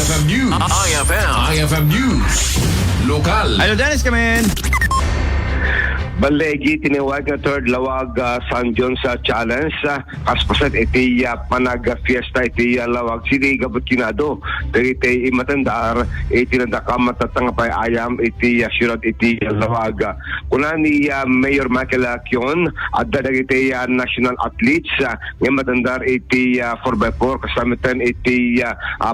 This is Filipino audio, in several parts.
IFM News. IFM News. Lokal. Ano, Dennis, kamen? Balegi tinawag nga third lawag San John sa challenge kaspaset iti panag fiesta iti lawag sidi gabut kinado iti matandar iti nandaka matatangapay ayam iti syudad iti lawag kuna ni Mayor Michael Kion adda dagiti national athletes nga matandar iti 4x4 kasamitan iti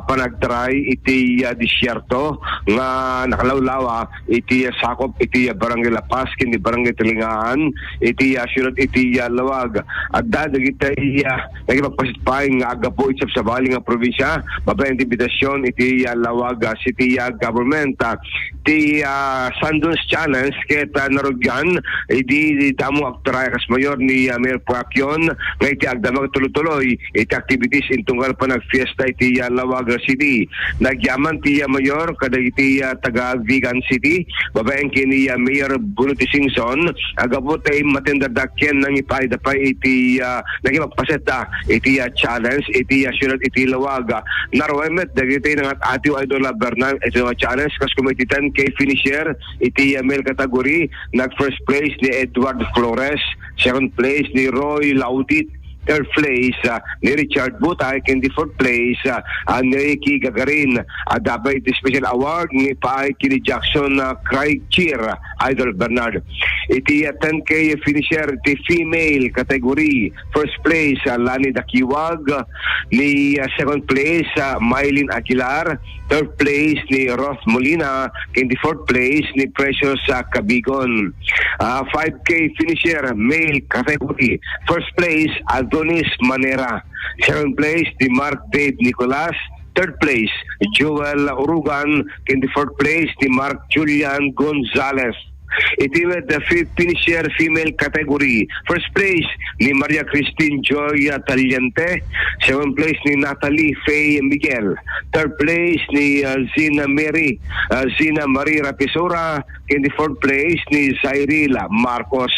panagtry iti disyerto nga nakalawlawa iti sakop iti barangay Lapas kini barangay Tilingaan iti syudad iti lawag adda dagiti nagipagpasitpay nga agapo itsa sa bali nga probinsya babaeng invitasyon iti lawag city government ti Sandons Challenge ket narugyan iti damo aktoray kas mayor ni Mayor Pacquion nga iti agdamag tuloy-tuloy iti activities intunggal pa nagfiesta iti lawag city nagyaman ti mayor kada iti taga Vigan City babaeng kini Mayor Bunuti Singson agabot ay matindadakyan ng ipay-dapay iti nagipagpaseta iti challenge iti syudad iti lawag narwemet dagiti ng atiu Idol Bernal iti challenge kas kumiti 10K finisher iti male category nag first place ni Edward Flores, second place ni Roy Lautit, third place ni Richard Butay, in the fourth place ni Ricky Gagarin. Dapat iti special award ni Paay kini Jackson Craig Cheer, Idol Bernard. Iti 10K finisher iti female category. First place Lani Dakiwag, ni second place Mylene Aguilar, third place ni Roth Molina, in the fourth place ni Precious Cabigon. 5K finisher male category. First place Adonis Manera, second place ni Mark Dave Nicolas, third place Joel Urugan, in the fourth place ni Mark Julian Gonzalez. Iti the fifth finisher female category. First place ni Maria Christine Joy Taliente, second place ni Natalie Faye Miguel, third place ni Zina Marie Rapisora, in the fourth place ni Zairila Marcos.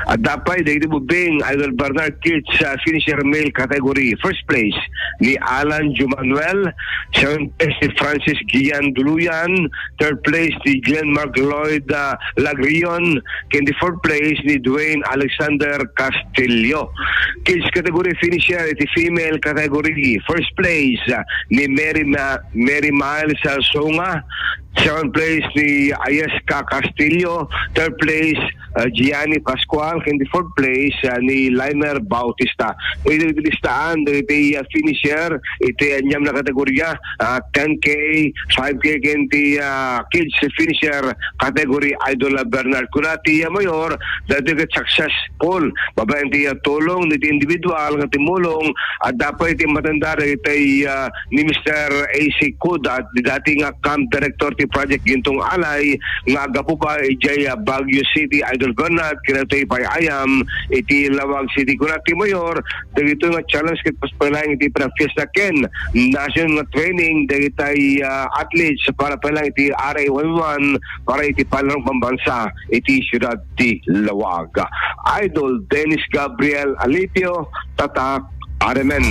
At dapat dahil bubing Idol Bernard Kids finisher male category. First place ni Alan Jumanuel, second place ni Francis Gian Duluyan, third place ni Glenn Mark Lloyd Lagrion, in the fourth place ni Dwayne Alexander Castillo. Kids category finisher iti female category. First place ni Mary Miles Songa, second place ni Ayeska Castillo, third place Gianni Pascual, in the fourth place ni Limer Bautista. Ito listaan iti finisher iti anyam na kategorya 10K, 5K kinti kids finisher category Idol Bernard. Kunati mayor dati successful babaeng ti tulong iti individual nga timulong at dapat iti matanda iti ni Mr. AC Kuda dati nga camp director ti project Gintong Alay nga agapo pa iti Baguio City Idol Bernard kinatay pay ayam iti lawag city kunati mayor dagito nga challenge ket paspalang iti fiesta ken national training dagitay athletes para palang iti RA11 para iti palarong pambansa iti syudad ti lawag. Idol Dennis Gabriel Alipio, Tatak, RMN.